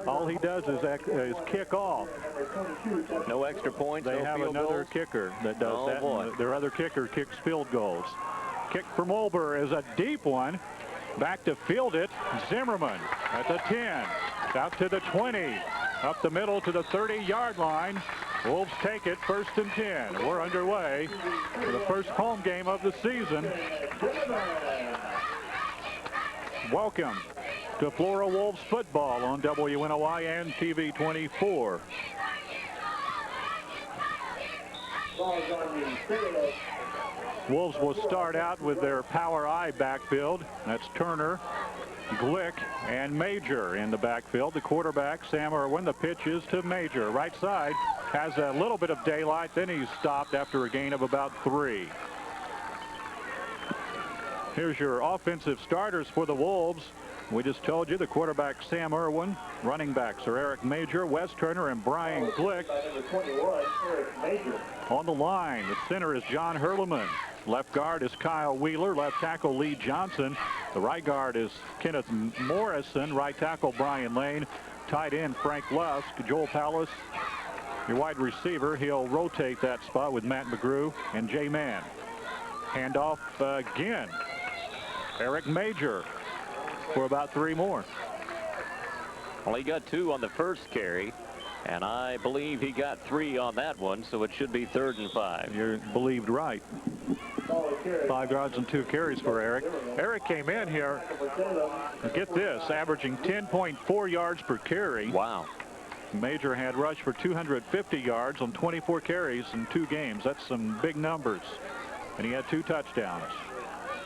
All he does is kick off. No extra points. They no have field another goals. kicker that does that. Boy. Their other kicker kicks field goals. Kick from Olber is a deep one. Back to field it. Zimmerman at the 10. Out to the 20. Up the middle to the 30-yard line. Wolves take it, 1st and 10. We're underway for the first home game of the season. Welcome to Flora Wolves football on WNOI and TV 24. Wolves will start out with their power I backfield. That's Turner, Glick, and Major in the backfield. The quarterback, Sam Irwin. The pitch is to Major. Right side has a little bit of daylight. Then he's stopped after a gain of about 3. Here's your offensive starters for the Wolves. We just told you the quarterback, Sam Irwin. Running backs are Eric Major, Wes Turner, and Brian Glick. On the line, the center is John Hurleman. Left guard is Kyle Wheeler. Left tackle Lee Johnson. The right guard is Kenneth Morrison. Right tackle Brian Lane. Tight end Frank Lusk. Joel Pallas, your wide receiver. He'll rotate that spot with Matt McGrew and Jay Mann. Handoff again. Eric Major for about 3 more. Well, he got 2 on the first carry, and I believe he got 3 on that one, so it should be 3rd and 5. You're believed right. 5 yards and 2 carries for Eric. Eric came in here, get this, averaging 10.4 yards per carry. Wow. Major had rushed for 250 yards on 24 carries in 2 games. That's some big numbers. And he had 2 touchdowns.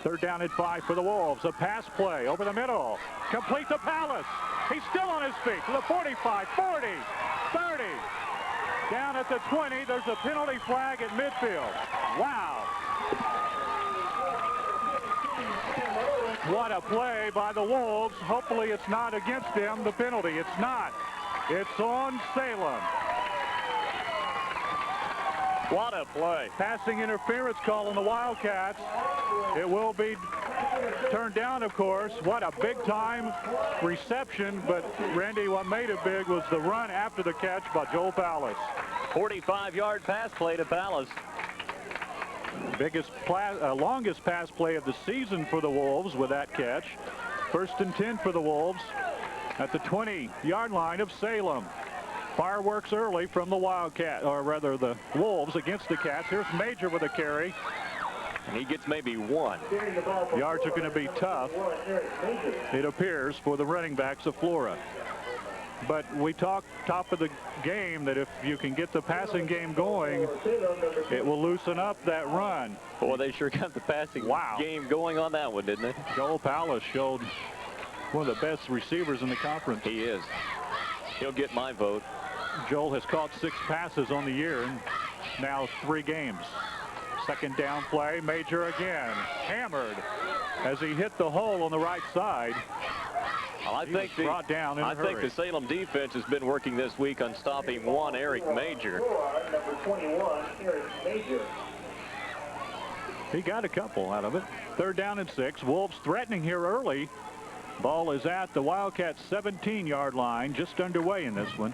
3rd down at 5 for the Wolves. A pass play over the middle. Complete to Pallas. He's still on his feet to the 45, 40, 30. Down at the 20. There's a penalty flag at midfield. Wow. What a play by the Wolves. Hopefully it's not against them, the penalty. It's not. It's on Salem. What a play. Passing interference call on the Wildcats. It will be turned down, of course. What a big-time reception. But, Randy, what made it big was the run after the catch by Joel Pallas. 45-yard pass play to Pallas. Longest pass play of the season for the Wolves with that catch. 1st and 10 for the Wolves at the 20-yard line of Salem. Fireworks early from the Wildcat, or rather the Wolves against the Cats. Here's Major with a carry. And he gets maybe 1. Yards are going to be tough, it appears, for the running backs of Flora. But we talked top of the game that if you can get the passing game going, it will loosen up that run. Boy, they sure got the passing game going on that one, didn't they? Joel Pallas showed one of the best receivers in the conference. He is. He'll get my vote. Joel has caught 6 passes on the year and now 3 games. 2nd down play. Major again. Hammered as he hit the hole on the right side. Well, I think the Salem defense has been working this week on stopping one Eric Major. Number 21, Eric Major. He got a couple out of it. 3rd down and 6. Wolves threatening here early. Ball is at the Wildcats' 17-yard line, just underway in this one.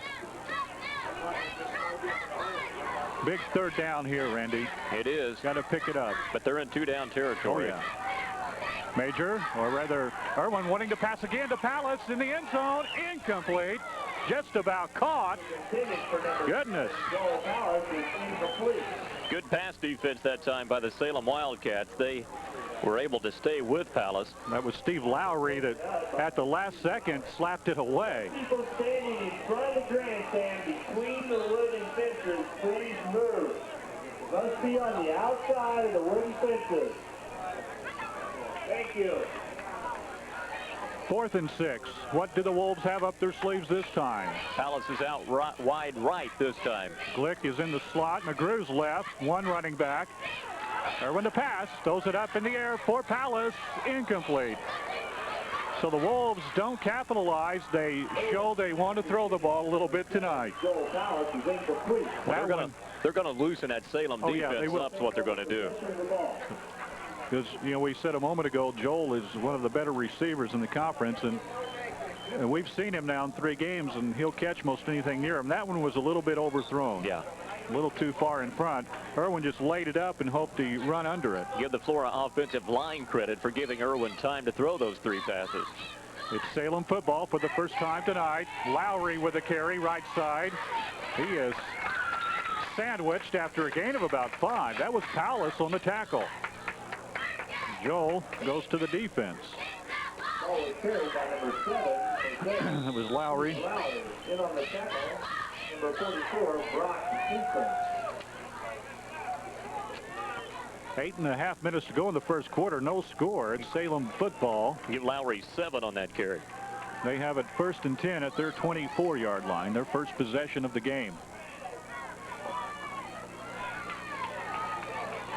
Big 3rd down here, Randy. It is. Got to pick it up. But they're in 2-down territory. Oh, yeah. Major, or rather Irwin, wanting to pass again to Pallas in the end zone. Incomplete. Just about caught. Goodness. Good pass defense that time by the Salem Wildcats. They were able to stay with Pallas. That was Steve Lowry that at the last second slapped it away. People standing in front of the grandstand between the wooden fences, please move. Must be on the outside of the wooden fences. Thank you. 4th and 6. What do the Wolves have up their sleeves this time? Pallas is out wide right this time. Glick is in the slot. McGrew's left. 1 running back. Irwin to pass. Throws it up in the air for Pallas. Incomplete. So the Wolves don't capitalize. They show they want to throw the ball a little bit tonight. They're going to loosen that Salem defense up. That's what they're going to do. Because, you know, we said a moment ago, Joel is one of the better receivers in the conference, and And we've seen him now in 3 games, and he'll catch most anything near him. That one was a little bit overthrown. Yeah. A little too far in front. Irwin just laid it up and hoped to run under it. Give the Flora offensive line credit for giving Irwin time to throw those 3 passes. It's Salem football for the first time tonight. Lowry with a carry right side. He is sandwiched after a gain of about 5. That was Powless on the tackle. Joel goes to the defense. It was Lowry. In on the tackle, number 44, Brock Houston. 8.5 minutes to go in the first quarter. No score. It's Salem football. Give Lowry 7 on that carry. They have it 1st and 10 at their 24-yard line. Their first possession of the game.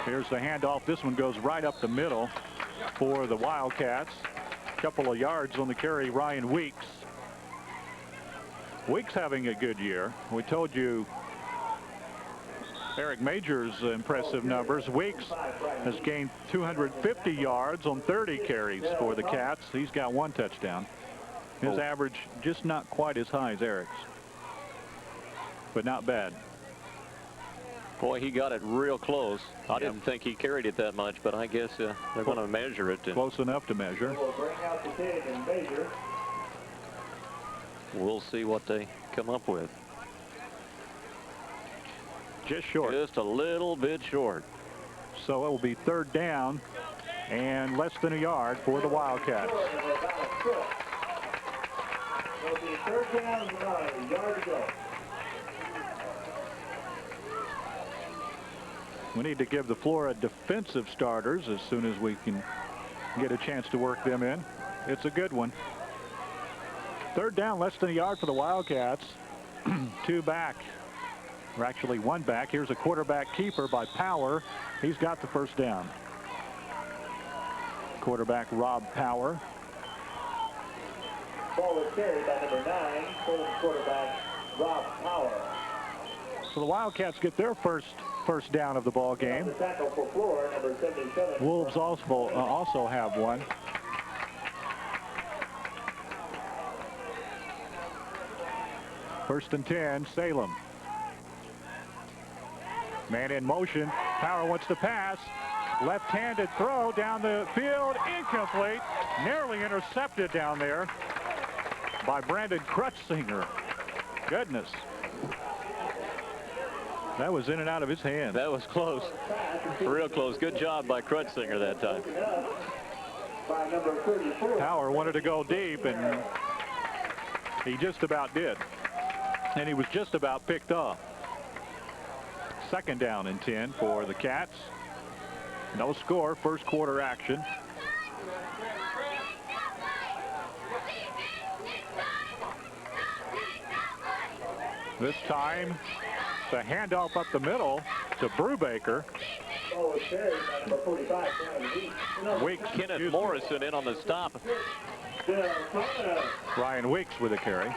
Here's the handoff. This one goes right up the middle for the Wildcats. Couple of yards on the carry, Ryan Weeks. Weeks having a good year. We told you Eric Major's impressive numbers. Weeks has gained 250 yards on 30 carries for the Cats. He's got 1 touchdown. His average just not quite as high as Eric's, but not bad. Boy, he got it real close. I didn't think he carried it that much, but I guess they're going to measure it. Close enough to measure. We'll bring out the tape and measure. We'll see what they come up with. Just short. Just a little bit short. So it will be 3rd down and less than a yard for the Wildcats. It'll be 3rd down and a yard to go. We need to give the Flora defensive starters as soon as we can get a chance to work them in. It's a good one. 3rd down, less than a yard for the Wildcats. 2 back, or actually 1 back. Here's a quarterback keeper by Power. He's got the 1st down. Quarterback Rob Power. Ball is carried by number 9, Fulham quarterback Rob Power. So the Wildcats get their first down of the ball game. The tackle for Flora, number 77. Wolves also have one. First and 10, Salem. Man in motion. Power wants to pass. Left-handed throw down the field. Incomplete. Narrowly intercepted down there by Brandon Crutzinger. Goodness. That was in and out of his hand. That was close. Real close. Good job by Crutzinger that time. By number 34. Power wanted to go deep, and he just about did. And he was just about picked off. 2nd down and 10 for the Cats. No score, first quarter action. This time, the handoff up the middle to Brubaker. Ball is carried by number 45. Weeks. Kenneth Morrison in on the stop. Ryan Weeks with a carry.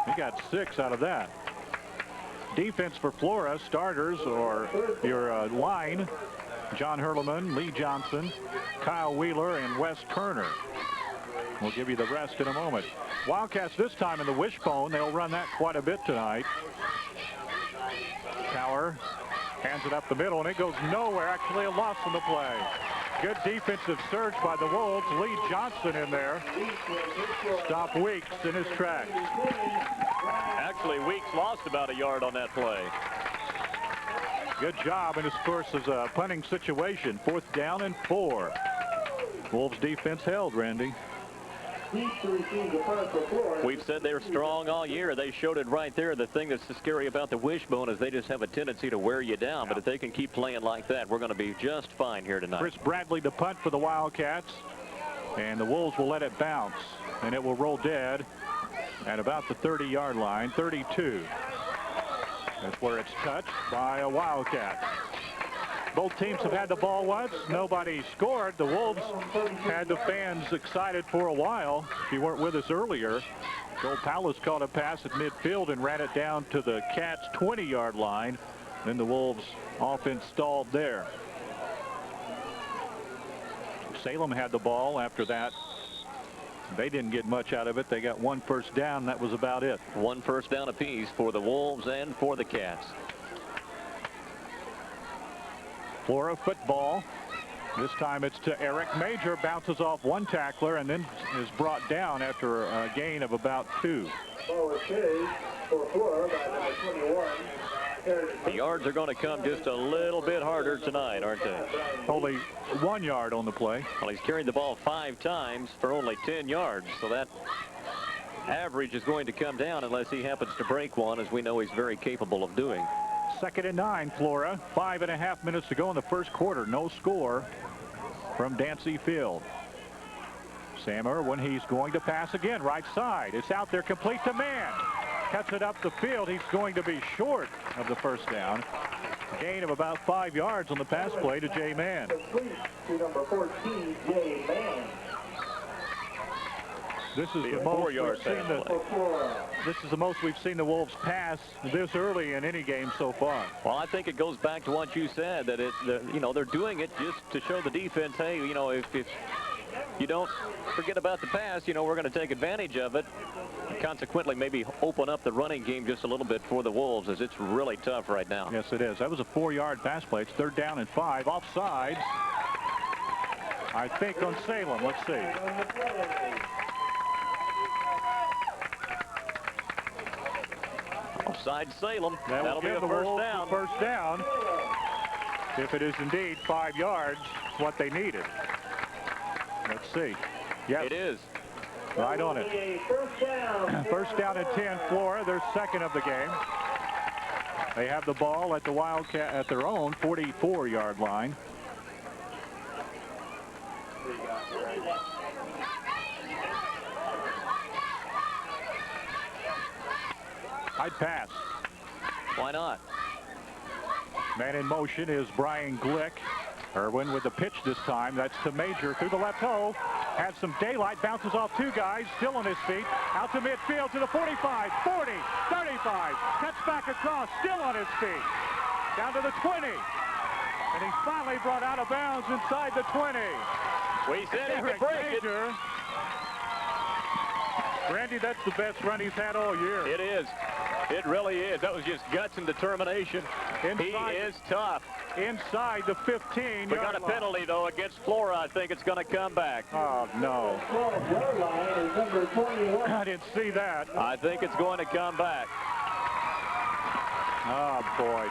He got 6 out of that. Defense for Flora, starters or your line, John Hurleman, Lee Johnson, Kyle Wheeler, and Wes Turner. We'll give you the rest in a moment. Wildcats this time in the wishbone. They'll run that quite a bit tonight. Power hands it up the middle, and it goes nowhere. Actually a loss in the play. Good defensive surge by the Wolves. Lee Johnson in there. Stop Weeks in his tracks. Actually, Weeks lost about a yard on that play. Good job, and of course is a punting situation. 4th down and 4. Wolves defense held, Randy. We've said they're strong all year. They showed it right there. The thing that's scary about the wishbone is they just have a tendency to wear you down. But if they can keep playing like that, we're going to be just fine here tonight. Chris Bradley to punt for the Wildcats. And the Wolves will let it bounce. And it will roll dead at about the 30-yard line, 32. That's where it's touched by a Wildcat. Both teams have had the ball once. Nobody scored. The Wolves had the fans excited for a while. If you weren't with us earlier, Joel Powless caught a pass at midfield and ran it down to the Cats' 20-yard line. Then the Wolves offense stalled there. Salem had the ball after that They didn't get much out of it. They got 1 first down. That was about it. 1 first down apiece for the Wolves and for the Cats. Flora Football. This time it's to Eric. Major bounces off 1 tackler and then is brought down after a gain of about 2. Forward carry for Flora by number 21. The yards are going to come just a little bit harder tonight, aren't they? Only 1 yard on the play. Well, he's carried the ball 5 times for only 10 yards, so that average is going to come down unless he happens to break one, as we know he's very capable of doing. 2nd and 9, Flora. 5.5 minutes to go in the first quarter. No score from Dancy Field. Sam Irwin, he's going to pass again, right side. It's out there, complete to man. Cuts it up the field. He's going to be short of the first down. Gain of about 5 yards on the pass play to Jay Mann. Complete to number 14, Jay Mann. This is the most we've seen this is the most we've seen the Wolves pass this early in any game so far. Well, I think it goes back to what you said, that they're doing it just to show the defense, hey, you know, if you don't forget about the pass, you know, we're going to take advantage of it. Consequently, maybe open up the running game just a little bit for the Wolves, as it's really tough right now. Yes, it is. That was a 4-yard pass play. It's 3rd down and 5. Offsides, I think, on Salem. Let's see. Offside Salem. That'll be a first down. First down. If it is indeed 5 yards, it's what they needed. Let's see. Yes. It is. Right on it. First down and 10, Flora. Their 2nd of the game. They have the ball at the Wildcat at their own 44-yard line. I'd pass. Why not? Man in motion is Brian Glick. Irwin with the pitch this time. That's to Major through the left hole. Has some daylight. Bounces off 2 guys. Still on his feet. Out to midfield to the 45, 40, 35. Cuts back across. Still on his feet. Down to the 20. And he's finally brought out of bounds inside the 20. We said he could break it. Randy, that's the best run he's had all year. It is. It really is. That was just guts and determination. He is tough. Inside the 15. We got a penalty, though, against Flora. I think it's going to come back. Oh, no. I didn't see that. I think it's going to come back. Oh, boy.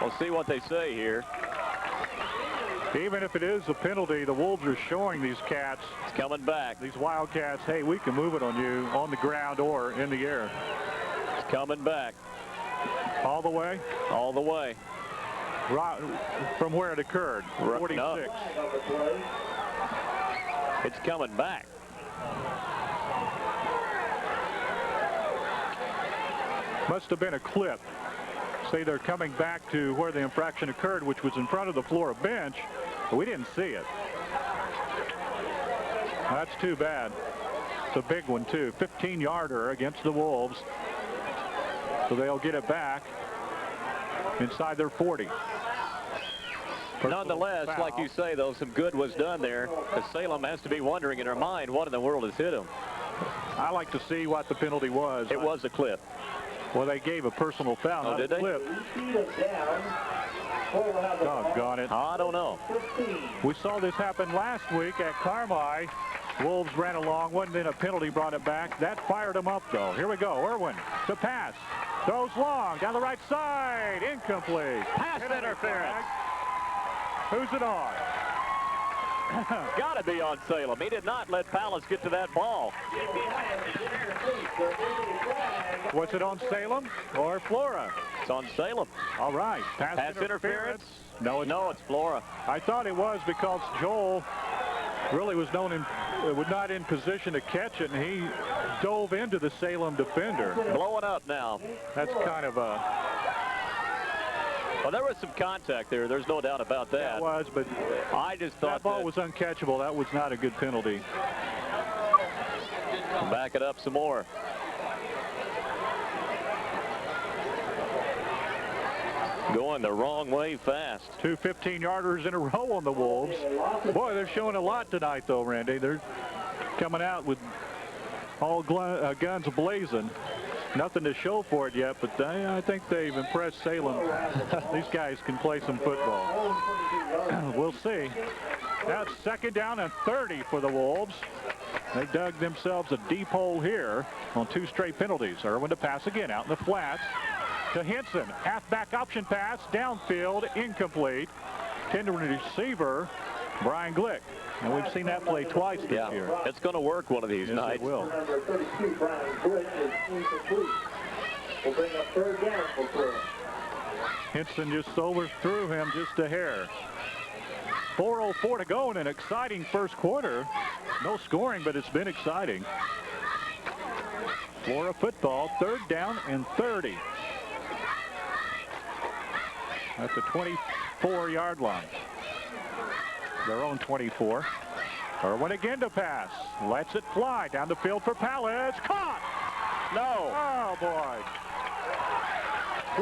We'll see what they say here. Even if it is a penalty, the Wolves are showing these Cats. It's coming back. These Wildcats, hey, we can move it on you on the ground or in the air. It's coming back. All the way? All the way. Right from where it occurred, 46. No. It's coming back. Must have been a clip. Say they're coming back to where the infraction occurred, which was in front of the Flora bench, but we didn't see it. That's too bad. It's a big one, too. 15-yarder against the Wolves. So they'll get it back inside their 40. Nonetheless, like you say, though, some good was done there. Because Salem has to be wondering in her mind, what in the world has hit him? I like to see what the penalty was. It was a clip. Well, they gave a personal foul, not did a they? clip. Doggone it. I don't know. We saw this happen last week at Carmi. Wolves ran along, wasn't in a penalty, brought it back. That fired them up, though. Here we go. Irwin to pass. Throws long, down the right side. Incomplete. Pass interference. Who's it on? Got to be on Salem. He did not let Palace get to that ball. Was it on Salem or Flora? It's on Salem. All right. Pass interference. No, it's Flora. I thought it was because Joel really was not in position to catch it, and he dove into the Salem defender. Blowing up now. That's kind of a... Well, there was some contact there. There's no doubt about that. That was, but I just thought that ball was uncatchable. That was not a good penalty. Back it up some more. Going the wrong way fast. 2 15-yarders in a row on the Wolves. Boy, they're showing a lot tonight, though, Randy. coming out with all guns blazing. Nothing to show for it yet, but I think they've impressed Salem. These guys can play some football. We'll see. That's 2nd down and 30 for the Wolves. They dug themselves a deep hole here on 2 straight penalties. Irwin to pass again out in the flats to Henson. Halfback option pass, downfield, incomplete. Tendering receiver, Brian Glick. And we've seen that play twice this year. It's going to work one of these nights. It will. Number 32, Brian Glick, is incomplete. We'll bring up 3rd down for Flora. Henson just overthrew him just a hair. 4:04 to go in an exciting first quarter. No scoring, but it's been exciting. Flora football, 3rd down and 30. At the 24-yard line. Their own 24. Irwin again to pass. Lets it fly down the field for Palace. Caught! No. Oh, boy.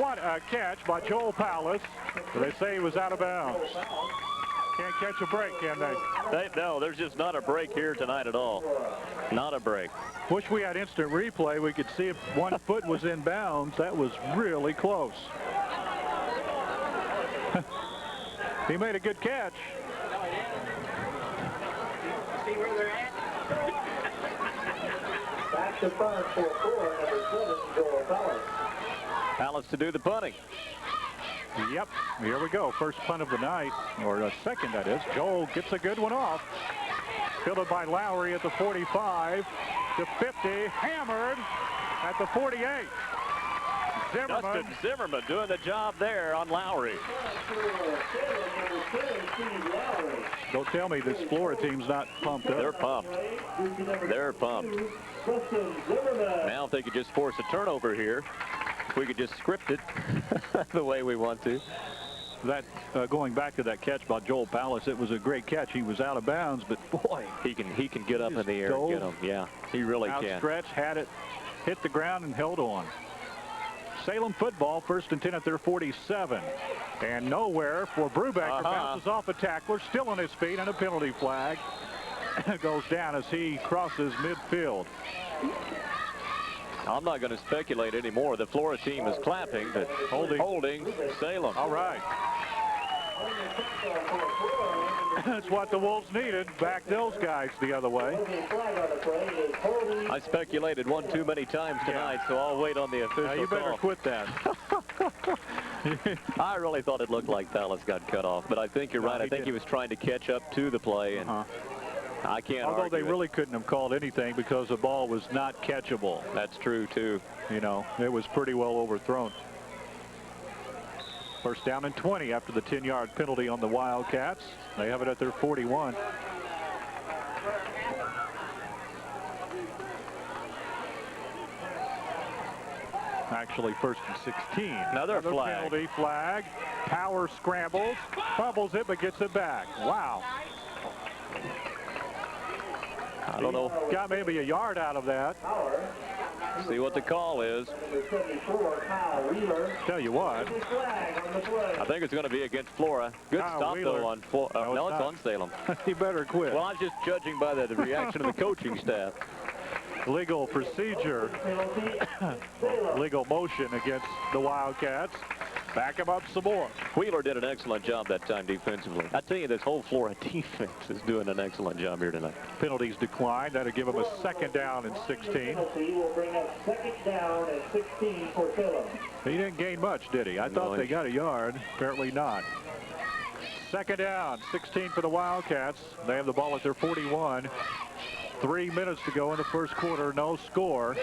What a catch by Joel Palace. They say he was out of bounds. Can't catch a break, can they? No, there's just not a break here tonight at all. Not a break. Wish we had instant replay. We could see if one foot was in bounds. That was really close. He made a good catch. See where they're at? Back to front for Flora, number 7, Joel Palace. Palace to do the punting. Yep, here we go. First punt of the night, or a second, that is. Joel gets a good one off. Fielded by Lowry at the 45 to 50. Hammered at the 48. Justin Zimmerman doing the job there on Lowry. Don't tell me this Flora team's not pumped up. They're pumped. They're pumped. Now if they could just force a turnover here, if we could just script it the way we want to. That going back to that catch by Joel Palace, it was a great catch. He was out of bounds, but boy, he can get up in the air and get him. Yeah, he really can. Outstretched, had it, hit the ground, and held on. Salem football, 1st and 10 at their 47. And nowhere for Brubaker. Bounces off a tackler, still on his feet, and a penalty flag goes down as he crosses midfield. I'm not going to speculate anymore. The Flora team is clapping, but holding Salem. All right. That's what the Wolves needed. Back those guys the other way. I speculated one too many times tonight, so I'll wait on the official you better call. quit that. I really thought it looked like Palace got cut off, but I think you're right. I think he was trying to catch up to the play, and I can't Although argue they really couldn't have called anything because the ball was not catchable. That's true, too. You know, it was pretty well overthrown. 1st down and 20 after the 10-yard penalty on the Wildcats. They have it at their 41. Actually, 1st and 16. Another flag. Penalty flag. Power scrambles, fumbles it, but gets it back. Wow. I don't know. Got maybe a yard out of that. See what the call is. Tell you what. I think it's going to be against Flora. Good stop, though, on Flora. No, it's on Salem. He better quit. Well, I'm just judging by the reaction of the coaching staff. Legal procedure. Legal motion against the Wildcats. Back him up some more. Wheeler did an excellent job that time defensively. I tell you, this whole Flora defense is doing an excellent job here tonight. Penalties declined. That'll give him a 2nd down and 16. Penalty will bring up 2nd down and 16 for Salem. He didn't gain much, did he? I thought they got a yard. Apparently not. 2nd down, 16 for the Wildcats. They have the ball at their 41. 3 minutes to go in the first quarter. No score.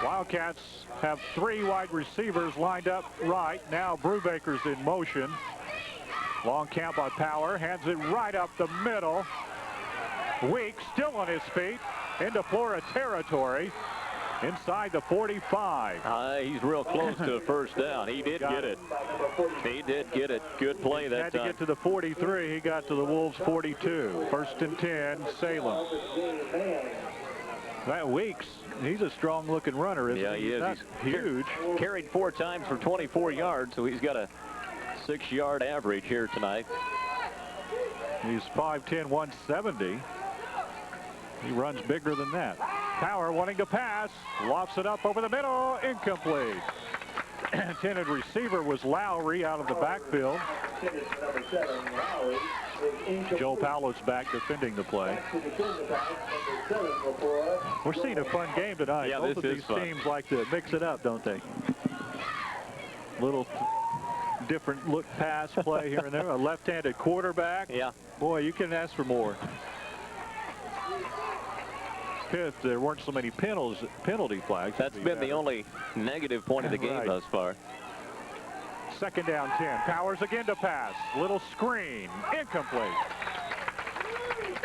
Wildcats have 3 wide receivers lined up right. Now Brubaker's in motion. Long count by Power. Hands it right up the middle. Weeks still on his feet. Into Flora territory. Inside the 45. He's real close to a 1st down. He did get it. He did get it. Good play that time. Had to get to the 43. He got to the Wolves 42. 1st and 10, Salem. That Weeks, he's a strong-looking runner, isn't he? Yeah, he is. He's huge. Carried 4 times for 24 yards, so he's got a 6-yard average here tonight. He's 5'10", 170. He runs bigger than that. Power wanting to pass. Lofts it up over the middle. Incomplete. Intended receiver was Lowry out of the backfield. Joe Paolo's back defending the play. We're seeing a fun game tonight. Yeah, both of these teams like to mix it up, don't they? Little different look pass play here and there. A left-handed quarterback. Yeah. Boy, you can ask for more. If there weren't so many penalty flags. That's been the only negative point of the game thus far. Second down 10. Powers again to pass. Little screen. Incomplete.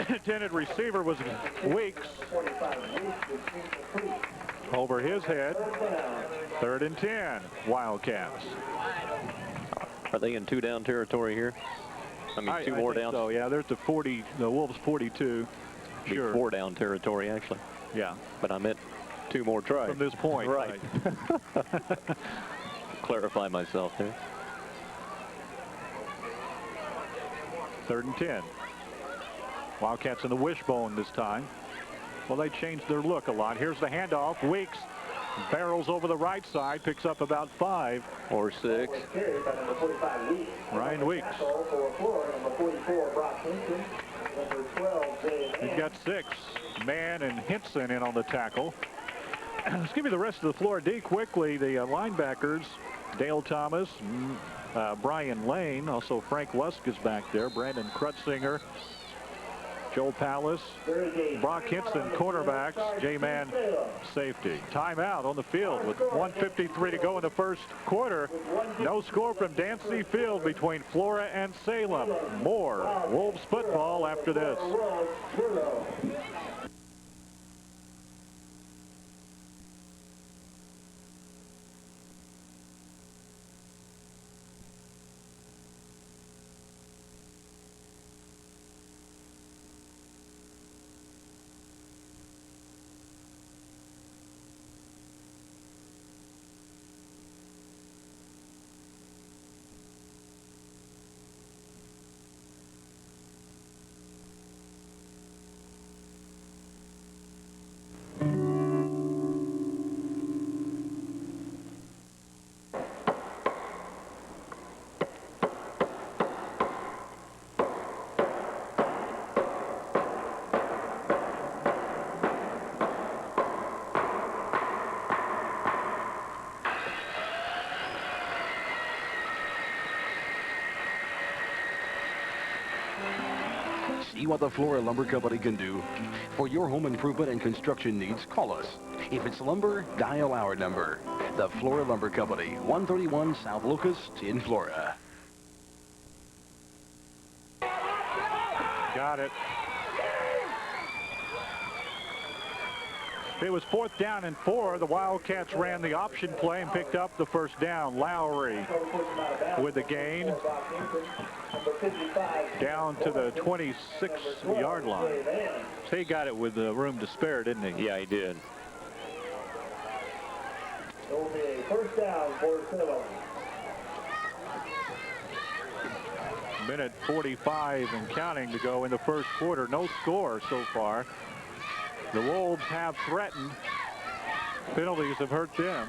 Intended receiver was Weeks. Over his head. 3rd and 10. Wildcats. Are they in 2-down territory here? I mean, two more downs. So yeah, there's the 40. The Wolves 42. Sure. 4-down territory, actually. Yeah. But I meant 2 more tries. From this point. Right. Clarify myself there. 3rd and 10. Wildcats in the wishbone this time. Well, they changed their look a lot. Here's the handoff. Weeks barrels over the right side, picks up about 5 or 6. Ryan Weeks. He's got 6. Mann and Hinson in on the tackle. Let's give you the rest of the Flora D quickly. The linebackers, Dale Thomas, Brian Lane, also Frank Lusk is back there, Brandon Krutzinger, Joel Pallas, Brock Hinson, cornerbacks, J-Man, safety. Timeout on the field with 1:53 to go in the first quarter. No score from Dancy Field between Flora and Salem. More Wolves football after this. See what the Flora Lumber Company can do. For your home improvement and construction needs, call us. If it's lumber, dial our number. The Flora Lumber Company, 131 South Locust in Flora. Got it. It was 4th down and 4. The Wildcats ran the option play and picked up the first down. Lowry with the gain down to the 26-yard line. So he got it with the room to spare, didn't he? Yeah, he did. It will be a first down for Salem. Minute 45 and counting to go in the first quarter. No score so far. The Wolves have threatened. Penalties have hurt them.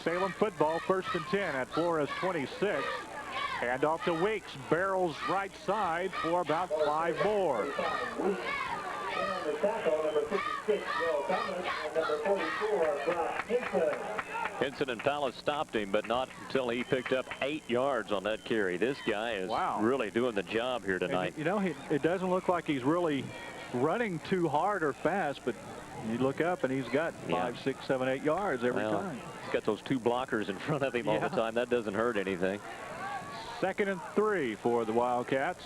Salem football, 1st and 10 at Flora's 26. Hand off to Weeks. Barrels right side for about 5 more. Hinson and Pallas stopped him, but not until he picked up 8 yards on that carry. This guy is really doing the job here tonight. And, you know, it doesn't look like he's really running too hard or fast, but you look up and he's got 5, 6, 7, 8 yards every time. He's got those 2 blockers in front of him all the time. That doesn't hurt anything. 2nd and 3 for the Wildcats.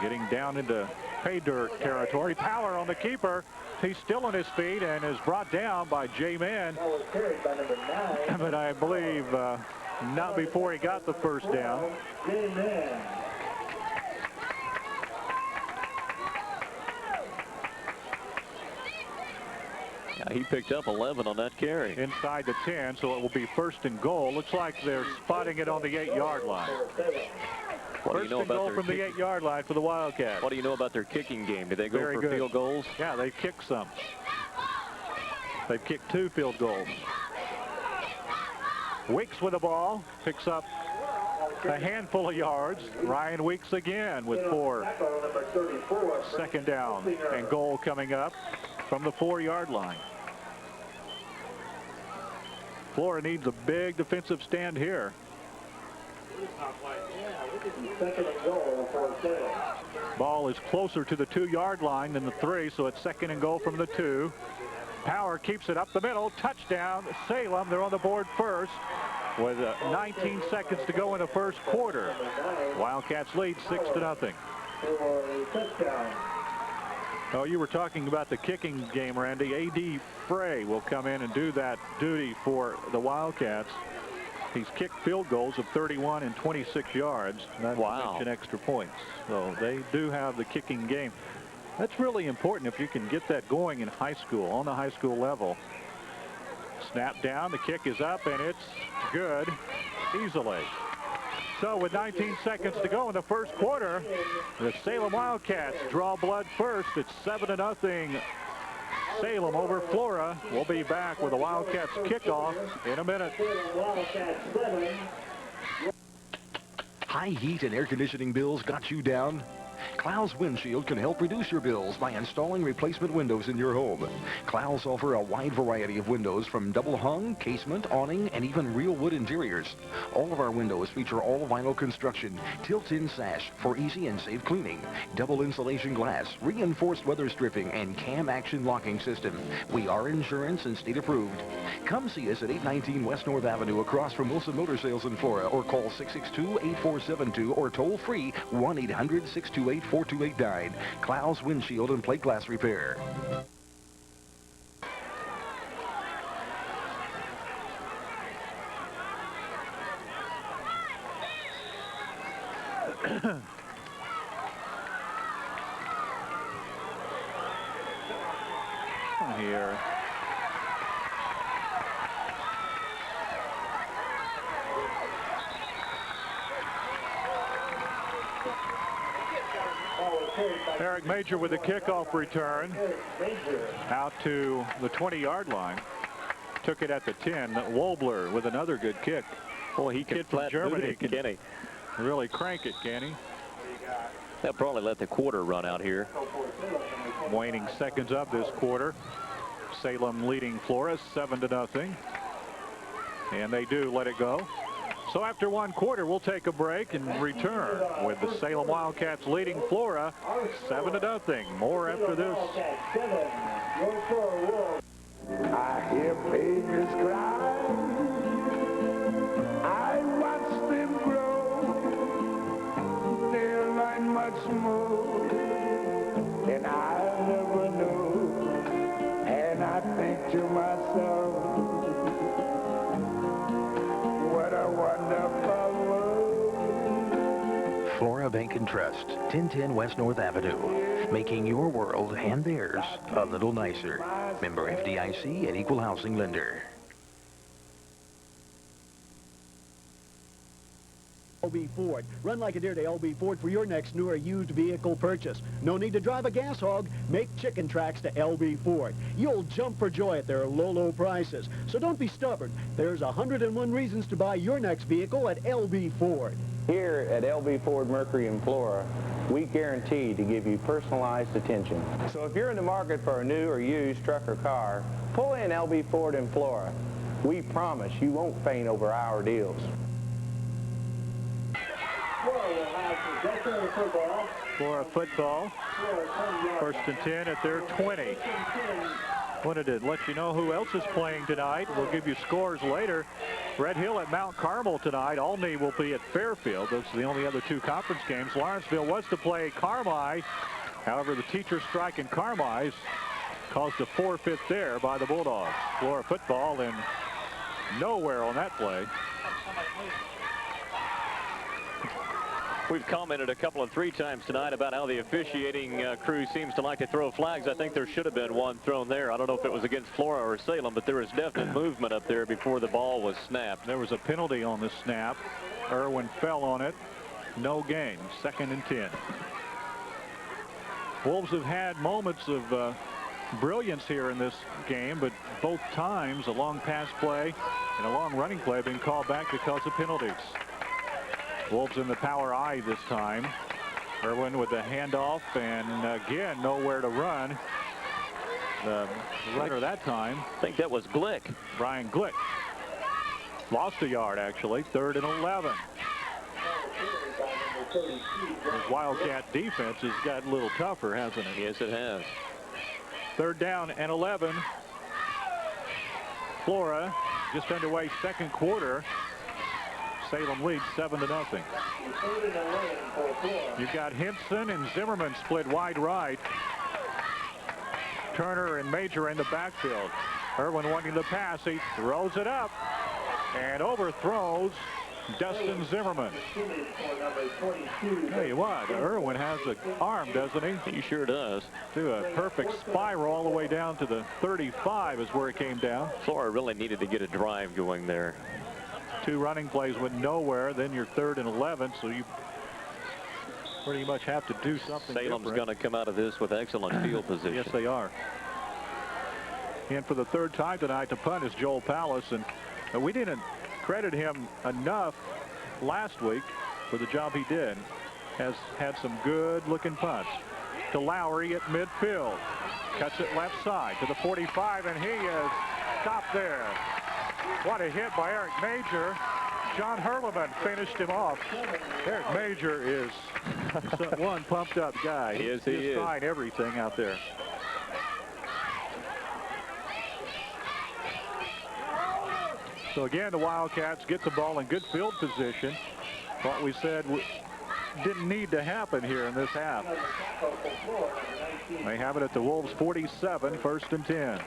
Getting down into pay dirt territory. Power on the keeper. He's still on his feet and is brought down by J-Man. But I believe not before he got the first down. He picked up 11 on that carry. Inside the 10, so it will be 1st and goal. Looks like they're spotting it on the 8-yard line. First and goal from the 8-yard line for the Wildcats. What do you know about their kicking game? Do they go for field goals? Yeah, they kick some. They've kicked 2 field goals. Weeks with the ball, picks up a handful of yards. Ryan Weeks again with 4. Second down and goal coming up from the 4-yard line. Flora needs a big defensive stand here. Second and goal for Salem. Ball is closer to the 2-yard line than the 3, so it's second and goal from the 2. Power keeps it up the middle. Touchdown, Salem. They're on the board first with 19 seconds to go in the first quarter. Wildcats lead 6-0. Oh, you were talking about the kicking game, Randy. A.D. Frey will come in and do that duty for the Wildcats. He's kicked field goals of 31 and 26 yards. Not to mention extra points. So they do have the kicking game. That's really important if you can get that going in high school, on the high school level. Snap down, the kick is up, and it's good easily. So with 19 seconds to go in the first quarter, the Salem Wildcats draw blood first. It's 7-0. Salem over Flora. We'll be back with the Wildcats kickoff in a minute. High heat and air conditioning bills got you down? Clowes Windshield can help reduce your bills by installing replacement windows in your home. Clowes offer a wide variety of windows from double hung, casement, awning, and even real wood interiors. All of our windows feature all vinyl construction, tilt-in sash for easy and safe cleaning, double insulation glass, reinforced weather stripping, and cam action locking system. We are insurance and state approved. Come see us at 819 West North Avenue across from Wilson Motor Sales in Flora, or call 662-8472 or toll free 1-800-628-4289. Clowes Windshield and Plate Glass Repair. Here. Eric Major with the kickoff return out to the 20-yard line. Took it at the 10. Wobler with another good kick. Boy, he can from Germany can he? Really crank it, can he? They'll probably let the quarter run out here. Waning seconds of this quarter. Salem leading Flora 7-0. And they do let it go. So after one quarter, we'll take a break and return with the Salem Wildcats leading Flora 7-0. More after this. I hear babies cry. I watch them grow. They'll learn much more than I ever knew. And I think to myself, what a wonderful world. Flora Bank and Trust, 1010 West North Avenue, making your world and theirs a little nicer. Member FDIC and Equal Housing Lender. LB Ford. Run like a deer to LB Ford for your next new or used vehicle purchase. No need to drive a gas hog. Make chicken tracks to LB Ford. You'll jump for joy at their low, low prices. So don't be stubborn. There's 101 reasons to buy your next vehicle at LB Ford. Here at LB Ford Mercury in Flora, we guarantee to give you personalized attention. So if you're in the market for a new or used truck or car, pull in LB Ford in Flora. We promise you won't faint over our deals. Flora football. First and 10 at their 20. Wanted to let you know who else is playing tonight. We'll give you scores later. Red Hill at Mount Carmel tonight. Albany will be at Fairfield. Those are the only other two conference games. Lawrenceville was to play Carmi. However, the teacher strike in Carmi caused a forfeit there by the Bulldogs. Flora football in nowhere on that play. We've commented a couple of 3 times tonight about how the officiating crew seems to like to throw flags. I think there should have been one thrown there. I don't know if it was against Flora or Salem, but there was definite movement up there before the ball was snapped. There was a penalty on the snap. Irwin fell on it. No gain. 2nd and 10. Wolves have had moments of brilliance here in this game, but both times a long pass play and a long running play have been called back because of penalties. Wolves in the power I this time. Irwin with the handoff, and again nowhere to run. The runner that time, I think that was Glick. Brian Glick. Lost a yard, actually. 3rd and 11. This Wildcat defense has gotten a little tougher, hasn't it? Yes, it has. 3rd down and 11. Flora just underway 2nd quarter. Salem leads 7-0. You've got Henson and Zimmerman split wide right. Turner and Major in the backfield. Irwin wanting the pass. He throws it up and overthrows Dustin Zimmerman. Tell you what, Irwin has an arm, doesn't he? He sure does. Do a perfect spiral all the way down to the 35 is where it came down. Flora really needed to get a drive going there. 2 running plays went nowhere. Then you're 3rd and 11, so you pretty much have to do something. Salem's going to come out of this with excellent field position. Yes, they are. And for the 3rd time tonight, to punt is Joel Pallas, and we didn't credit him enough last week for the job he did. Has had some good-looking punts. To Lowry at midfield. Cuts it left side to the 45, and he is stopped there. What a hit by Eric Major. John Hurleman finished him off. Eric Major is one pumped up guy. Yes, he is. He's trying everything out there. So again, the Wildcats get the ball in good field position. What we said didn't need to happen here in this half. They have it at the Wolves 47, 1st and 10.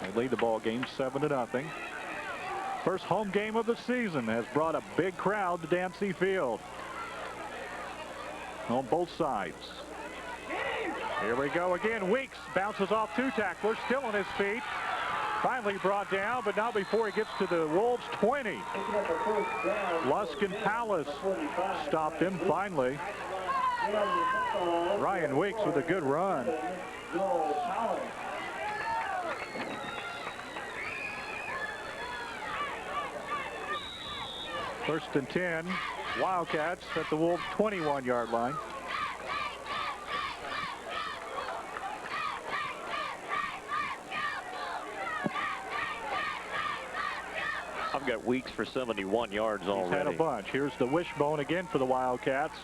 They lead the ball game 7-0. First home game of the season has brought a big crowd to Dancy Field on both sides. Here we go again. Weeks bounces off 2 tacklers, still on his feet. Finally brought down, but not before he gets to the Wolves 20. Luskin Pallas stopped him finally. Ryan Weeks with a good run. 1st and 10. Wildcats at the Wolves 21-yard line. I've got Weeks for 71 yards already. He's had a bunch. Here's the wishbone again for the Wildcats.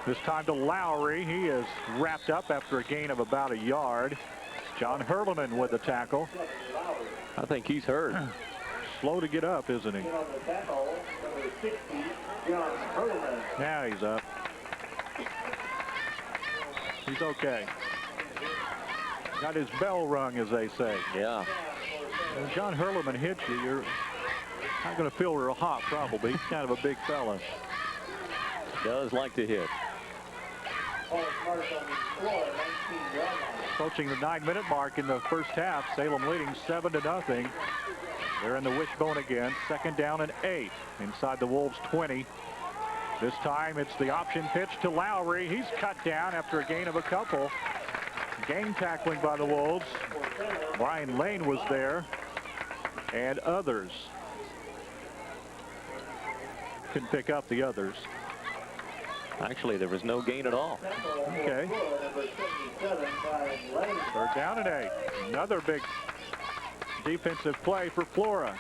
This time to Lowry. He is wrapped up after a gain of about a yard. John Hurleman with the tackle. I think he's hurt. Slow to get up, isn't he? Now he's up. He's okay. Got his bell rung, as they say. Yeah. When John Hurleman hits you, you're not going to feel real hot, probably. He's kind of a big fella. Does like to hit. Approaching the 9-minute mark in the first half. Salem leading 7-0. They're in the wishbone again. 2nd down and 8 inside the Wolves 20. This time it's the option pitch to Lowry. He's cut down after a gain of a couple. Game tackling by the Wolves. Brian Lane was there and others. Couldn't pick up the others. Actually, there was no gain at all. Okay. 3rd down and 8. Another big defensive play for Flora.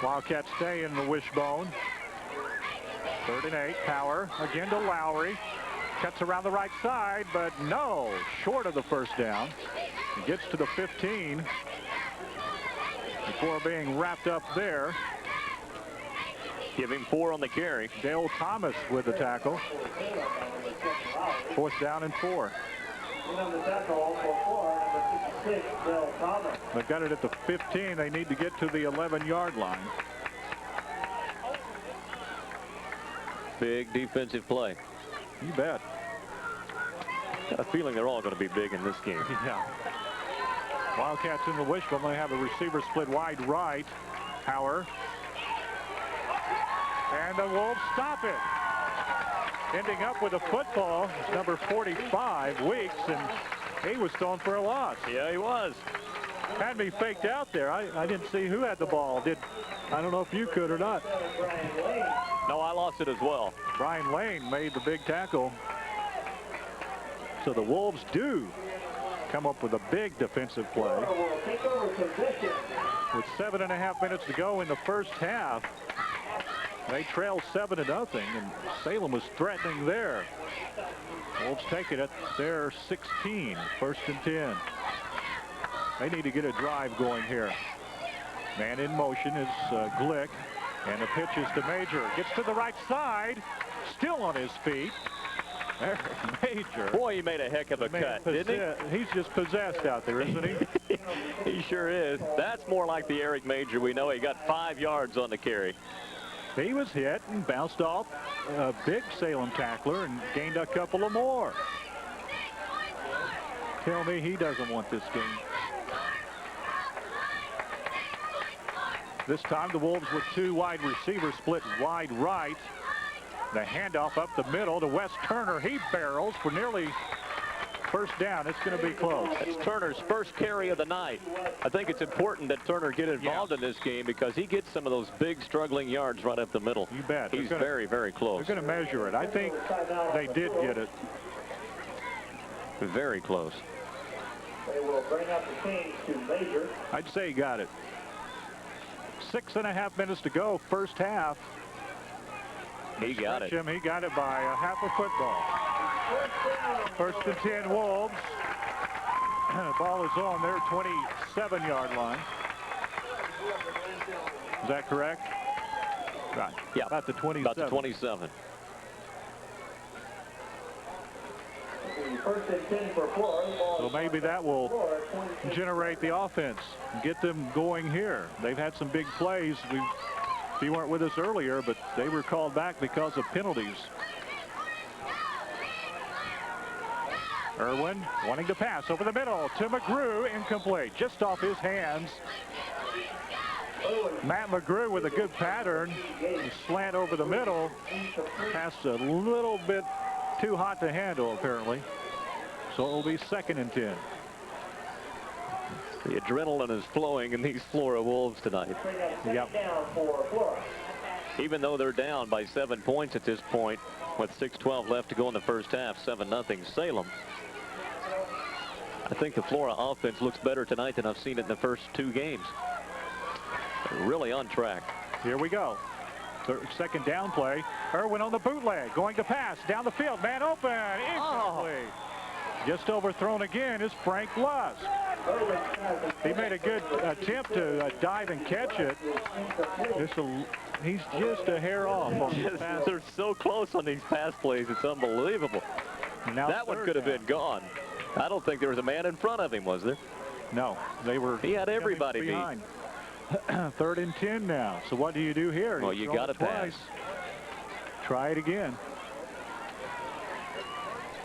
Wildcats stay in the wishbone. 3rd and 8. Power again to Lowry. Cuts around the right side, but no, short of the 1st down. He gets to the 15 before being wrapped up there. Give him 4 on the carry. Dale Thomas with the tackle. 4th down and 4. They've got it at the 15. They need to get to the 11-yard line. Big defensive play. You bet. Got a feeling they're all going to be big in this game. Yeah. Wildcats in the wishbone. They have a receiver split wide right. Power. And the Wolves stop it. Ending up with a football is number 45, Weeks, and he was thrown for a loss. Yeah, he was. Had me faked out there. I didn't see who had the ball. I don't know if you could or not. No, I lost it as well. Brian Lane made the big tackle. So the Wolves do come up with a big defensive play. With 7.5 minutes to go in the first half, they trail 7-0, and Salem was threatening there. Wolves take it at their 16, 1st and 10. They need to get a drive going here. Man in motion is Glick, and the pitch is to Major. Gets to the right side, still on his feet. Eric Major. Boy, he made a heck of a cut, didn't he? He's just possessed out there, isn't he? He sure is. That's more like the Eric Major we know. He got 5 yards on the carry. He was hit and bounced off a big Salem tackler and gained a couple of more. Tell me he doesn't want this game. This time the Wolves with 2 wide receivers split wide right. The handoff up the middle to Wes Turner. He barrels for nearly first down. It's going to be close. It's Turner's first carry of the night. I think it's important that Turner get involved in this game because he gets some of those big struggling yards right up the middle. You bet. He's very, very close. They're going to measure it. I think they did get it. Very close. They will bring up the change to Major. I'd say he got it. 6.5 minutes to go, first half. He got it. He got it by a half a football. 1st and 10 Wolves. Ball is on their 27-yard line. Is that correct? Right. Yeah. About the 27. About the 27. 1st and 10 for Flora. So maybe that will generate the offense and get them going here. They've had some big plays. You weren't with us earlier, but they were called back because of penalties. Irwin wanting to pass over the middle to McGrew, incomplete, just off his hands. Matt McGrew with a good pattern, slant over the middle, passed a little bit too hot to handle apparently. So it will be 2nd and 10. The adrenaline is flowing in these Flora Wolves tonight. Yep. Even though they're down by 7 points at this point, with 6:12 left to go in the first half, 7-0 Salem. I think the Flora offense looks better tonight than I've seen it in the first 2 games. They're really on track. Here we go. 2nd down play. Irwin on the bootleg, going to pass down the field. Man open, incomplete. Just overthrown again is Frank Lusk. He made a good attempt to dive and catch it. He's just a hair off on this pass. They're so close on these pass plays. It's unbelievable. Now that one could have been gone. I don't think there was a man in front of him, was there? No, they were. He had everybody behind. 3rd and 10 now. So what do you do here? Well, you got to pass. Try it again.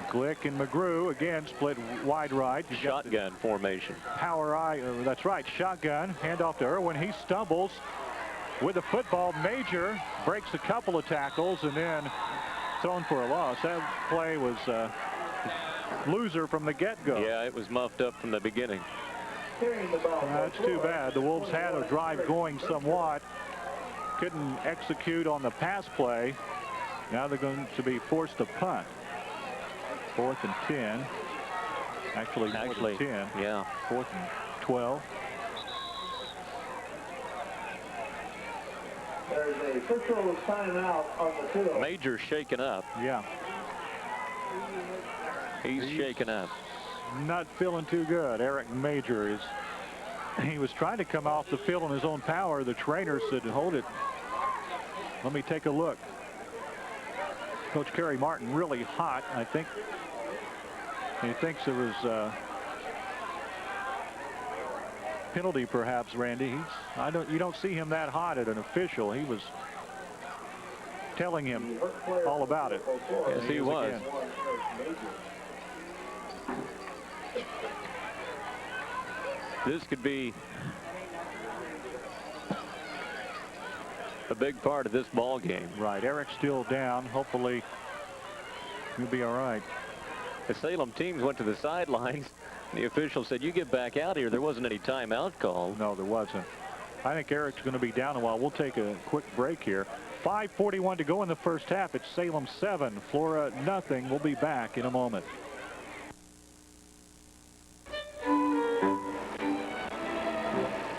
Glick and McGrew again split wide right. Shotgun formation. Power eye. That's right. Shotgun. Handoff to Irwin. He stumbles with the football. Major breaks a couple of tackles and then thrown for a loss. That play was loser from the get-go. Yeah, it was muffed up from the beginning. That's too bad. The Wolves had a drive going somewhat. Couldn't execute on the pass play. Now they're going to be forced to punt. 4th and 10. Actually 10. Yeah. 4th and 12. There's a official timeout on the field. Major shaken up. Yeah. He's shaken up. Not feeling too good. Eric Major he was trying to come off the field on his own power. The trainer said, hold it. Let me take a look. Coach Kerry Martin really hot. I think he thinks there was a penalty perhaps, Randy. You don't see him that hot at an official. He was telling him all about it. Yes, he was. this could be a big part of this ball game. Right. Eric's still down. Hopefully he'll be all right. The Salem teams went to the sidelines. The official said, you get back out here. There wasn't any timeout called. No, there wasn't. I think Eric's going to be down a while. We'll take a quick break here. 5:41 to go in the first half. It's Salem 7, Flora nothing. We'll be back in a moment.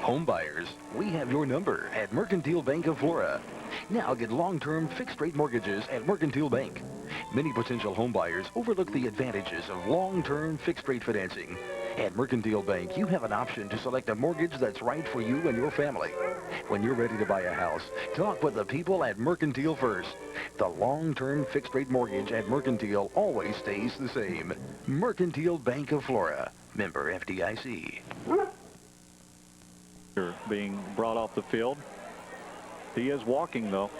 Home buyers, we have your number at Mercantile Bank of Flora. Now get long-term fixed-rate mortgages at Mercantile Bank. Many potential home buyers overlook the advantages of long-term fixed-rate financing. At Mercantile Bank, you have an option to select a mortgage that's right for you and your family. When you're ready to buy a house, talk with the people at Mercantile first. The long-term fixed-rate mortgage at Mercantile always stays the same. Mercantile Bank of Flora. Member FDIC. Being brought off the field. He is walking, though.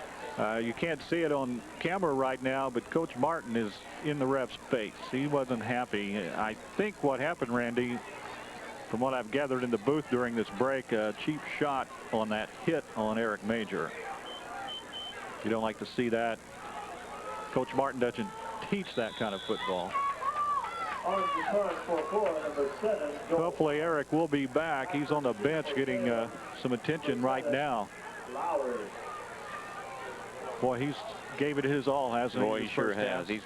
You can't see it on camera right now, but Coach Martin is in the ref's face. He wasn't happy. I think what happened, Randy, from what I've gathered in the booth during this break, a cheap shot on that hit on Eric Major. You don't like to see that. Coach Martin doesn't teach that kind of football. Hopefully Eric will be back. He's on the bench getting some attention right now. Boy, he's gave it his all, hasn't he? Boy, he sure has. He's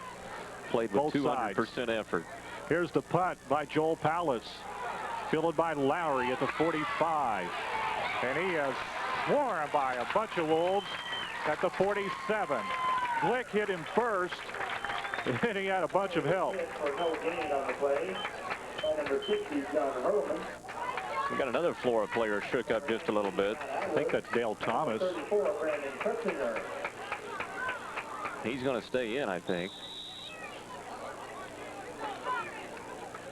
played with 200% effort. Here's the punt by Joel Pallas, fielded by Lowry at the 45. And he is swarmed by a bunch of Wolves at the 47. Glick hit him first, and he had a bunch of help. We got another Flora player shook up just a little bit. I think that's Dale Thomas. He's going to stay in, I think.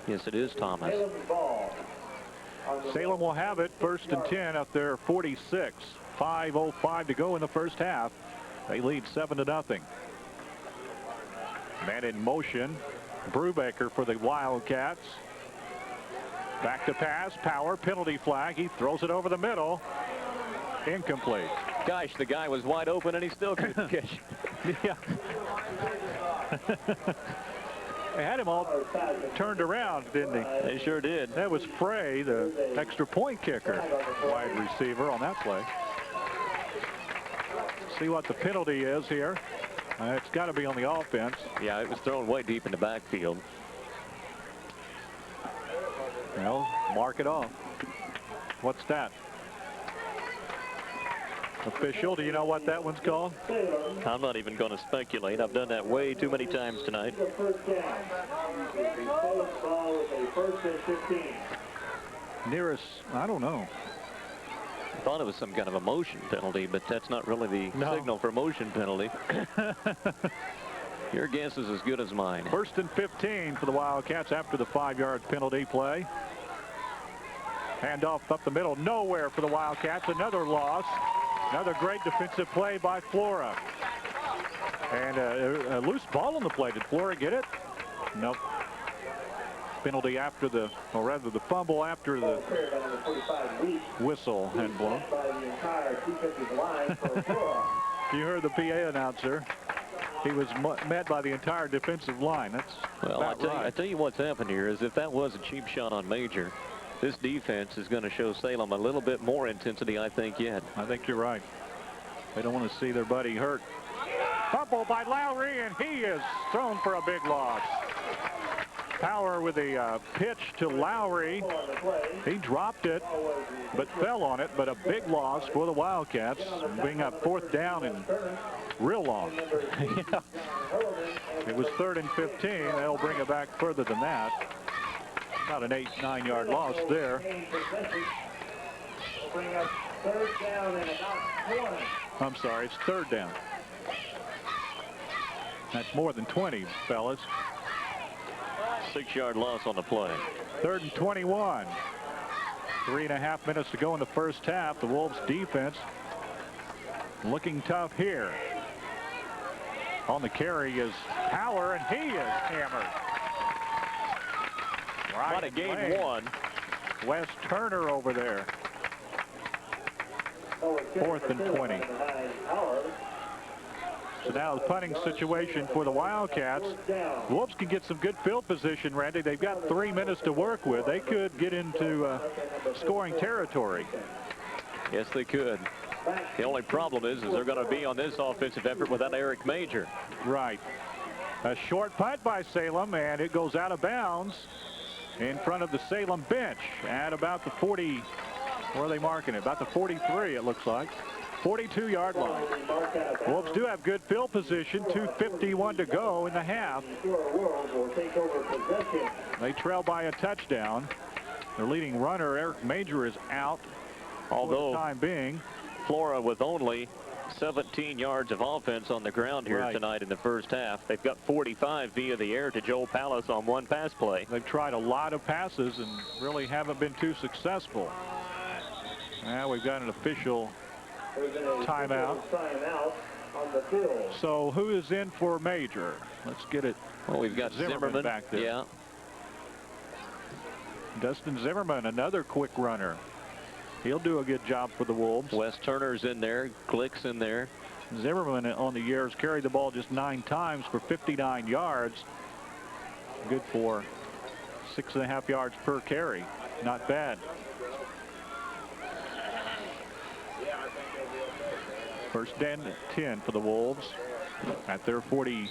Yes, it is Thomas. Salem will have it first and 10 at their 46. 5:05 to go in the first half. They lead 7-0. Man in motion. Brubaker for the Wildcats. Back to pass. Power. Penalty flag. He throws it over the middle. Incomplete. Gosh, the guy was wide open and he still couldn't catch it. Yeah. They had him all turned around, didn't they? They sure did. That was Frey, the extra point kicker. Wide receiver on that play. See what the penalty is here. It's got to be on the offense. Yeah, it was thrown way deep in the backfield. Well, mark it off. What's that? Official, do you know what that one's called? I'm not even going to speculate. I've done that way too many times tonight. Nearest, I don't know. I thought it was some kind of a motion penalty, but that's not really the signal for motion penalty. Your guess is as good as mine. First and 15 for the Wildcats after the 5-yard penalty play. Handoff up the middle, nowhere for the Wildcats. Another loss. Another great defensive play by Flora. And a loose ball on the play. Did Flora get it? Nope. Penalty after the, or rather the fumble after the whistle had blown. You heard the PA announcer. He was met by the entire defensive line. That's well, I tell you what's happened here is if that was a cheap shot on Major, this defense is going to show Salem a little bit more intensity, I think, yet. I think you're right. They don't want to see their buddy hurt. Fumble by Lowry, and he is thrown for a big loss. Power with a pitch to Lowry. He dropped it, but fell on it, but a big loss for the Wildcats, being up 4th down and real long. Yeah. It was 3rd and 15. They'll bring it back further than that. About an 8-9-yard loss there. I'm sorry, it's 3rd down. That's more than 20, fellas. 6-yard loss on the play. 3rd and 21. 3.5 minutes to go in the first half. The Wolves defense looking tough here. On the carry is Power, and he is hammered. What a game one. Wes Turner over there. 4th and 20. So now the punting situation for the Wildcats. Wolves can get some good field position, Randy. They've got 3 minutes to work with. They could get into scoring territory. Yes, they could. The only problem is they're going to be on this offensive effort without Eric Major. Right. A short punt by Salem, and it goes out of bounds in front of the Salem bench at about the 40. Where are they marking it? About the 43, it looks like. 42-yard line. Wolves do have good field position. 2:51 to go in the half. They trail by a touchdown. Their leading runner, Eric Major, is out. Although, for the time being, Flora with only 17 yards of offense on the ground here tonight in the first half. They've got 45 via the air to Joel Palace on one pass play. They've tried a lot of passes and really haven't been too successful. Now we've got an official timeout. So who is in for Major? Let's get it. Well, we've got Zimmerman back there. Yeah. Dustin Zimmerman, another quick runner. He'll do a good job for the Wolves. Wes Turner's in there. Glick's in there. Zimmerman on the year has carried the ball just 9 times for 59 yards. Good for 6.5 yards per carry. Not bad. First down and 10 for the Wolves at their 40.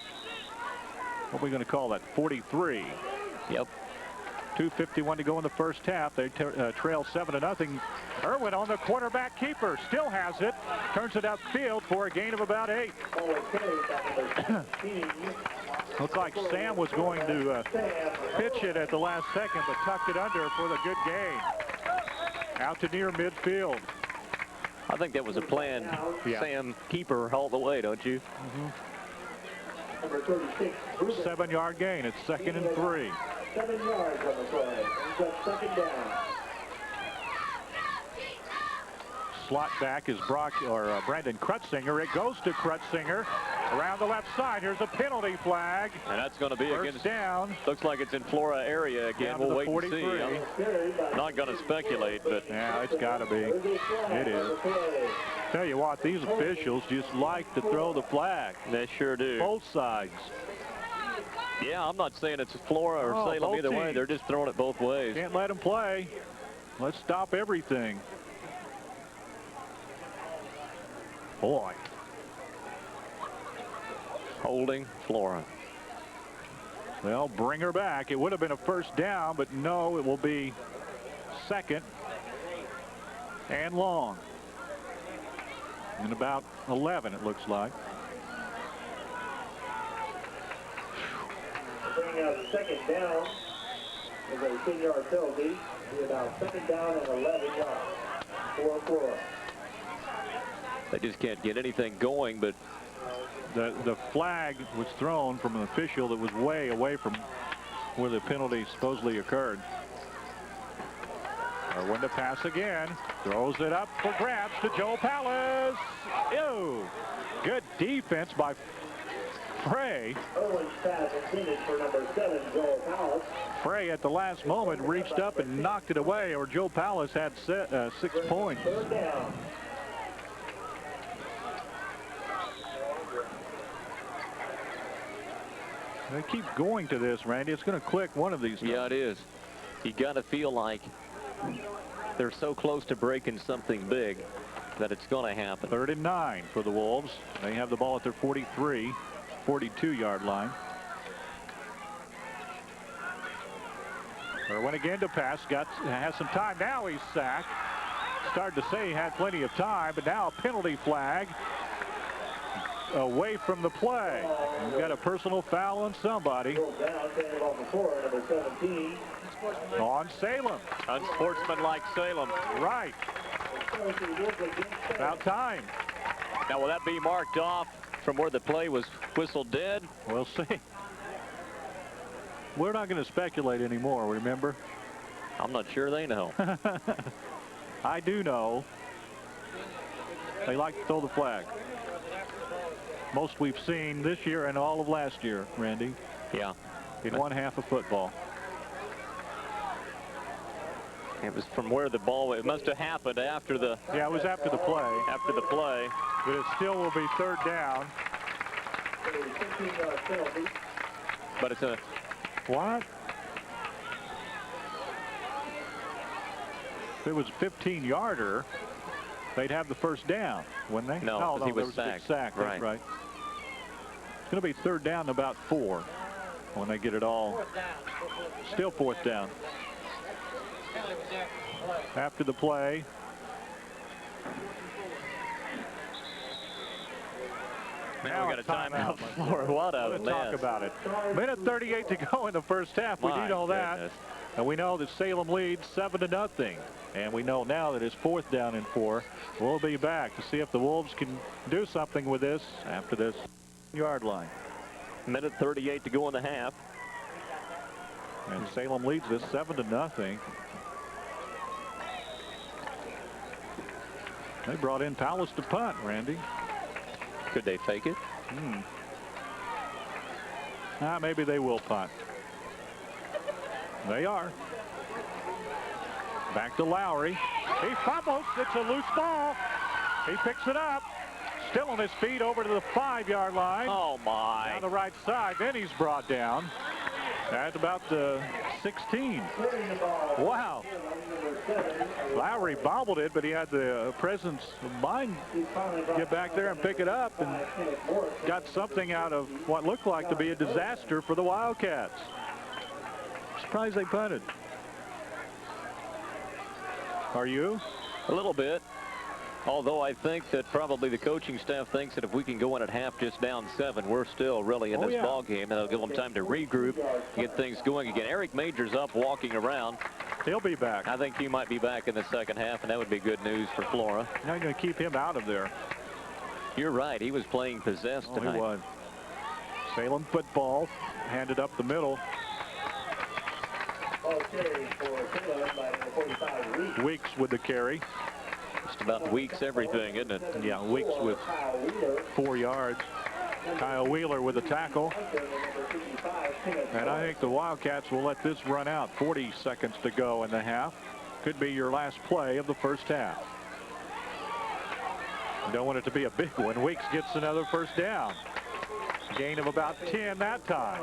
What are we going to call that? 43. Yep. 2:51 to go in the first half. They trail 7-0. Irwin on the quarterback keeper. Still has it. Turns it upfield for a gain of about 8. Looks like Sam was going to pitch it at the last second, but tucked it under for the good gain. Out to near midfield. I think that was a planned Sam keeper all the way, don't you? 7-yard gain. It's 2nd and 3. 7 yards on the play. He's got 2nd down. Slot back is Brandon Krutzinger. It goes to Krutzinger around the left side. Here's a penalty flag. And that's going to be first against down. Looks like it's in Flora area again. We'll wait and see. I'm not going to speculate, but yeah, it's got to be. It is. Tell you what, these officials just like to throw the flag. They sure do. Both sides. Yeah, I'm not saying it's Flora or Salem either way. They're just throwing it both ways. Can't let them play. Let's stop everything. Boy. Holding Flora. Well, bring her back. It would have been a first down, but no, it will be 2nd and long. And about 11, it looks like. Bring out the 2nd down with a 10-yard penalty. Be about 2nd down and 11 yards for Flora. They just can't get anything going, but the flag was thrown from an official that was way away from where the penalty supposedly occurred. Irwin to pass again. Throws it up for grabs to Joel Palace. Ew. Good defense by Frey. Irwin's pass intended for number 7, Joel Palace. Frey at the last moment reached up and knocked it away, or Joe Palace had 6 points. 3rd down. They keep going to this, Randy. It's going to click one of these times. Yeah, it is. You got to feel like they're so close to breaking something big that it's going to happen. 3rd and 9 for the Wolves. They have the ball at their 43, 42-yard line. Irwin again to pass. Has some time. Now he's sacked. Started to say he had plenty of time, but now a penalty flag away from the play. We've got a personal foul on somebody. On Salem. Unsportsmanlike Salem. Right. About time. Now, will that be marked off from where the play was whistled dead? We'll see. We're not going to speculate anymore, remember? I'm not sure they know. I do know. They like to throw the flag. Most we've seen this year and all of last year, Randy. Yeah. In one half of football. It was from where the ball, it must have happened after the. Yeah, it was after the play. After the play. But it still will be third down. But it's a. What? If it was a 15-yarder, they'd have the first down, wouldn't they? No, he was there was sacked. a big sack. That's right. It's going to be third down about 4 when they get it all. Still fourth down. After the play. Now we got a timeout. What a mess. Talk about it. Minute 38 to go in the first half. We do know that. And we know that Salem leads 7-0. And we know now that it's fourth down and 4. We'll be back to see if the Wolves can do something with this after this yard line. Minute 38 to go in the half. And Salem leads this 7-0. They brought in Palace to punt, Randy. Could they take it? Maybe they will punt. They are. Back to Lowry. He fumbles. It's a loose ball. He picks it up. Still on his feet over to the 5-yard line. Oh, my. Down the right side. Then he's brought down at about the 16. Wow. Lowry bobbled it, but he had the presence of mind to get back there and pick it up and got something out of what looked like to be a disaster for the Wildcats. Surprised they punted. Are you? A little bit. Although I think that probably the coaching staff thinks that if we can go in at half just down 7, we're still really in this ball game. That'll give them time to regroup, get things going again. Eric Major's up walking around. He'll be back. I think he might be back in the second half, and that would be good news for Flora. Now going to keep him out of there. You're right. He was playing possessed tonight. He was. Salem football handed up the middle. Weeks with the carry. Just about Weeks everything, isn't it? Yeah, Weeks with 4 yards. Kyle Wheeler with a tackle. And I think the Wildcats will let this run out. 40 seconds to go in the half. Could be your last play of the first half. You don't want it to be a big one. Weeks gets another first down. Gain of about 10 that time.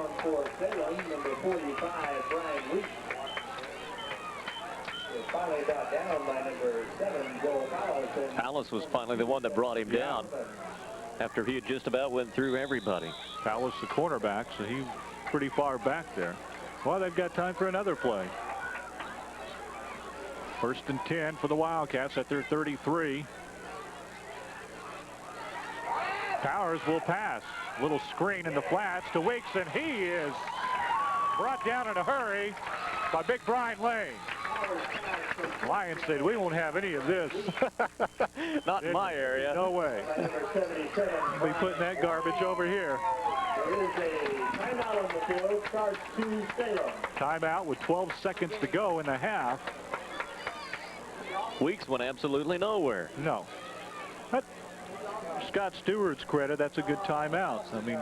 Palace was finally the one that brought him down after he had just about went through everybody. Palace the cornerback, so he's pretty far back there. Well, they've got time for another play. First and 10 for the Wildcats at their 33. Powers will pass. Little screen in the flats to Weeks, and he is brought down in a hurry by Big Brian Lane. Lions said, we won't have any of this. Not in my area. No way. We'll be putting that garbage over here. There is a timeout on the field. Starts to Salem. Timeout with 12 seconds to go in the half. Weeks went absolutely nowhere. No. But Scott Stewart's credit, that's a good timeout. I mean,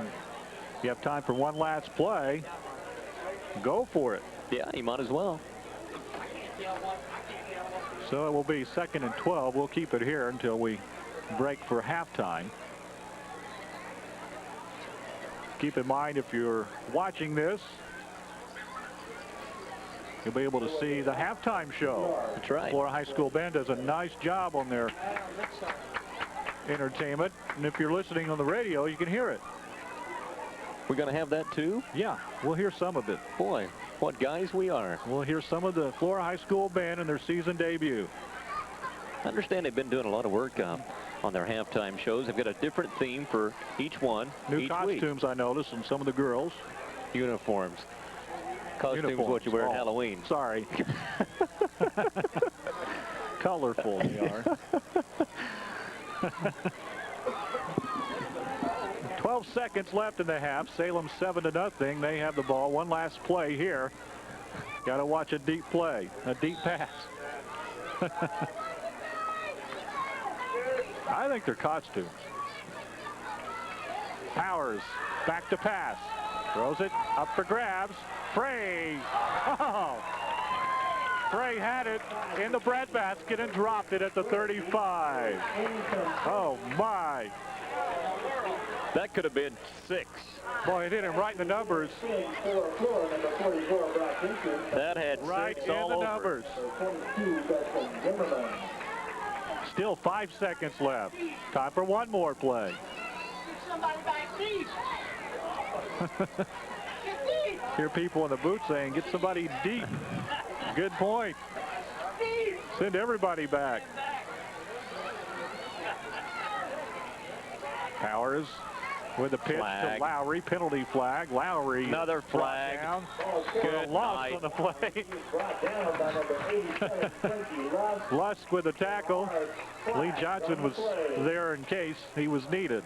you have time for one last play. Go for it. Yeah, he might as well. So it will be 2nd and 12. We'll keep it here until we break for halftime. Keep in mind, if you're watching this, you'll be able to see the halftime show. That's right. Flora High School Band does a nice job on their entertainment. And if you're listening on the radio, you can hear it. We're going to have that too? Yeah, we'll hear some of it. Boy, what guys we are. We'll hear some of the Flora High School Band in their season debut. I understand they've been doing a lot of work on their halftime shows. They've got a different theme for each one. New costumes, I noticed, and some of the girls. Uniforms. Costumes, what you wear at Halloween. Sorry. Colorful they are. 12 seconds left in the half. Salem 7-0. They have the ball. One last play here. Got to watch a deep play, a deep pass. I think they're costumes. Powers back to pass. Throws it up for grabs. Frey. Oh. Frey had it in the breadbasket and dropped it at the 35. Oh, my. That could have been 6. Boy, it hit him right in the numbers. That had Right 6 in all the over. numbers. Still 5 seconds left. Time for one more play. Hear people in the booth saying, get somebody deep. Good point. Send everybody back. Powers with a pitch to Lowry. Penalty flag. Lowry. Another flag. Down. Good Loss night. on the play. Lusk with the tackle. Lee Johnson was there in case he was needed.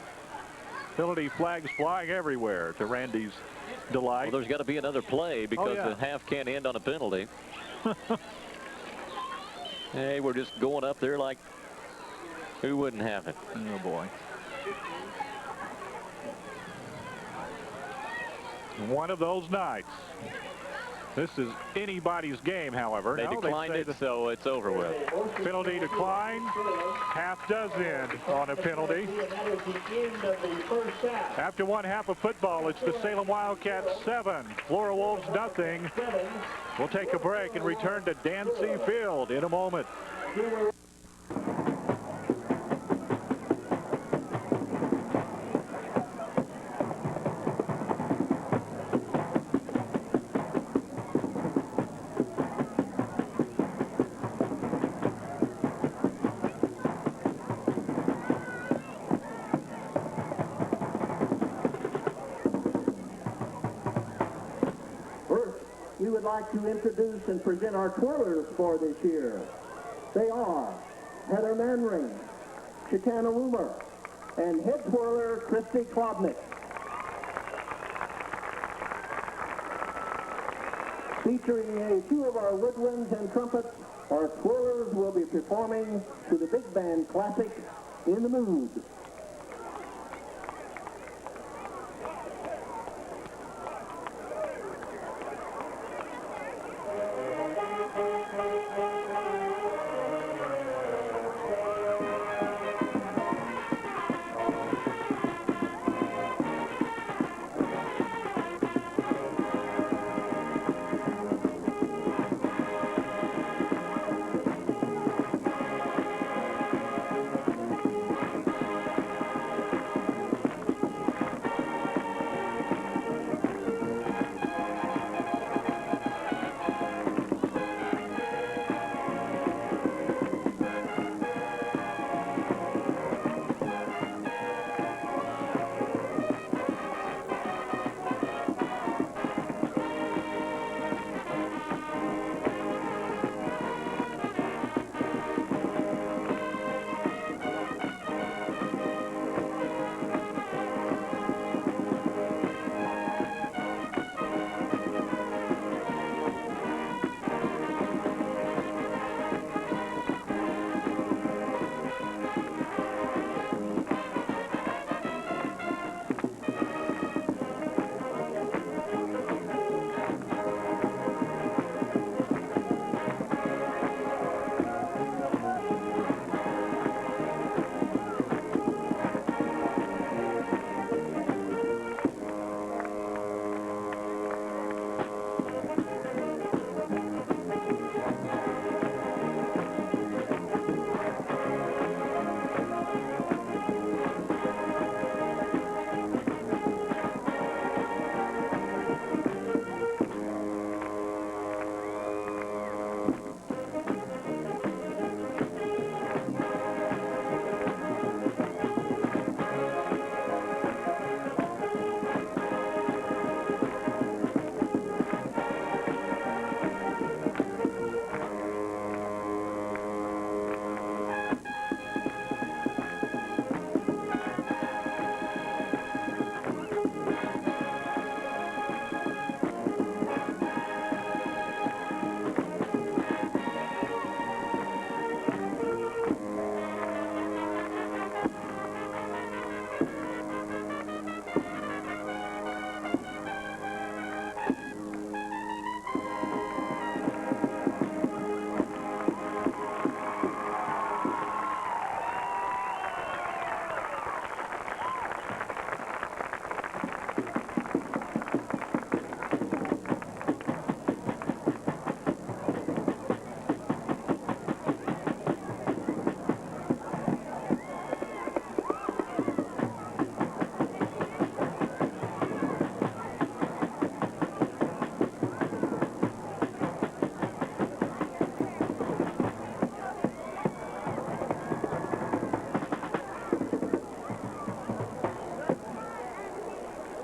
Penalty flags flying everywhere to Randy's delight. Well, there's got to be another play because the half can't end on a penalty. Hey, we're just going up there like who wouldn't have it? Oh, boy. One of those nights. This is anybody's game, however. They declined it, so it's over with. Penalty decline. Half does end on a penalty. After one half of football, it's the Salem Wildcats 7, Flora Wolves nothing. We'll take a break and return to Dancy Field in a moment. We would like to introduce and present our twirlers for this year. They are Heather Manring, Chicana Woomer, and head twirler Christy Klobnik. Featuring two of our woodwinds and trumpets, our twirlers will be performing to the big band classic, In the Mood.